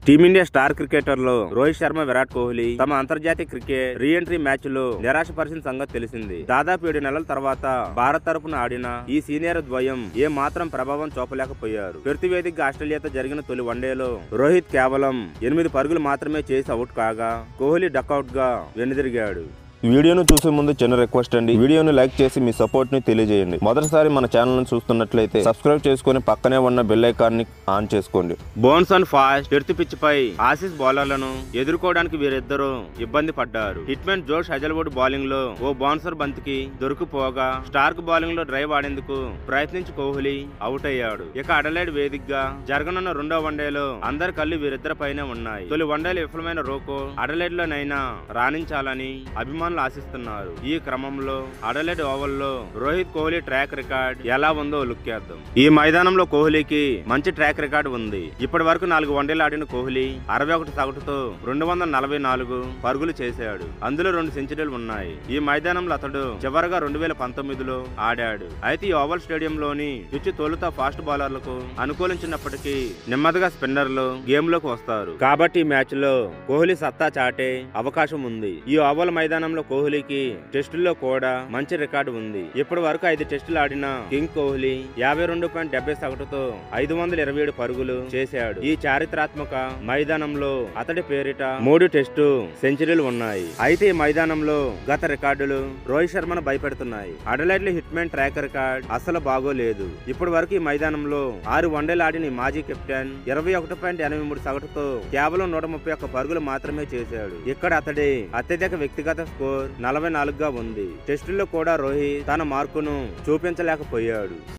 Team India star క్రికెటర్లు రోహిత్ శర్మ, విరాట్ కోహ్లీ తమ అంతర్జాతీయ క్రికెట్ రీ ఎంట్రీ మ్యాచ్ లో నిరాశపరిచిన సంగతి తెలిసింది. దాదాపు 7 నెలల తర్వాత భారత్ తరపున ఆడిన ఈ సీనియర్ ద్వయం ఏ మాత్రం ప్రభావం చూపలేకపోయారు. ప్రతివేదికగా ఆస్ట్రేలియాతో జరిగిన తొలి వన్డేలో రోహిత్ కేవలం 8 పరుగులు మాత్రమే చేసి అవుట్ కాగా కోహ్లీ డకౌట్ గా వెనుదిరిగాడు. వీడియోను చూసే ముందు చిన్న రిక్వెస్ట్ అండి, వీడియోను లైక్ చేసి మీ సపోర్ట్ ని తెలియజేయండి. మొదటిసారి మన ఛానల్ ను చూస్తున్నట్లయితే సబ్స్క్రైబ్ చేసుకుని పక్కనే ఉన్న బెల్ ఐకాన్ ని ఆన్ చేసుకోండి. Bounce and fast earth pitch పై ఆసీస్ బౌలర్లను ఎదుర్కోవడానికి వీరిద్దరూ ఇబ్బంది పడ్డారు. హిట్మెన్ జోష్ హజల్వుడ్ బౌలింగ్ లో ఓ బౌన్సర్ బంతికి దొరికిపోగా స్టార్క్ బౌలింగ్ లో డ్రైవ్ ఆడేందుకు ప్రయత్నించి కోహ్లీ అవుట్ అయ్యాడు. ఇక అడలైడ్ వేదికగా జరగనున్న రెండో వన్డేలో అందరి కళ్ళు వీరిద్దరి పైనే ఉన్నాయి. తొలి వన్డేలో విఫలమైన రోకో అడలైడ్ లోనైనా రాణించాలని అభిమానులు ఆశిస్తున్నారు. ఈ క్రమంలో అడలైడ్ ఓవల్ లో రోహిత్ కోహ్లీ ట్రాక్ రికార్డ్ ఎలా ఉందో లుక్ చేద్దాం. ఈ మైదానంలో కోహ్లీకి మంచి ట్రాక్ రికార్డ్ ఉంది. ఇప్పటి వరకు 4 వన్డేలు ఆడిన కోహ్లీ 61 సగటుతో 244 పరుగులు చేశాడు. అందులో 2 సెంచరీలు ఉన్నాయి. ఈ మైదానంలో అతడు చివరగా 2019లో ఆడాడు. అయితే ఈ ఓవల్ స్టేడియంలోని పిచ్ తొలుత ఫాస్ట్ బౌలర్లకు అనుకూలించినప్పటికీ నెమ్మదిగా స్పిన్నర్లు గేమ్ లోకి వస్తారు. కాబట్టి ఈ మ్యాచ్ లో కోహ్లీ సత్తా చాటే అవకాశం ఉంది. ఈ ఓవల్ మైదానంలో కోహ్లీకి టెస్టుల్లో కూడా మంచి రికార్డు ఉంది. ఇప్పటి వరకు 5 టెస్టులు ఆడిన కింగ్ కోహ్లీ 52.70 సగటుతో 527 పరుగులు చేశాడు. ఈ చారిత్రాత్మక మైదానంలో అతడి పేరిట 3 టెస్టు సెంచరీలు ఉన్నాయి. అయితే ఈ మైదానంలో గత రికార్డులు రోహిత్ శర్మను భయపెడుతున్నాయి. అడలైడ్ లో హిట్మెన్ ట్రాక్ రికార్డ్ అసలు బాగోలేదు. ఇప్పటి వరకు ఈ మైదానంలో 6 వన్డేలు ఆడిన మాజీ కెప్టెన్ 21.83 సగటుతో కేవలం 131 పరుగులు మాత్రమే చేశాడు. ఇక్కడ అతడి అత్యధిక వ్యక్తిగత స్కోర్ 44గా ఉంది. టెస్టుల్లో కూడా రోహిత్ తన మార్కును చూపించలేకపోయాడు.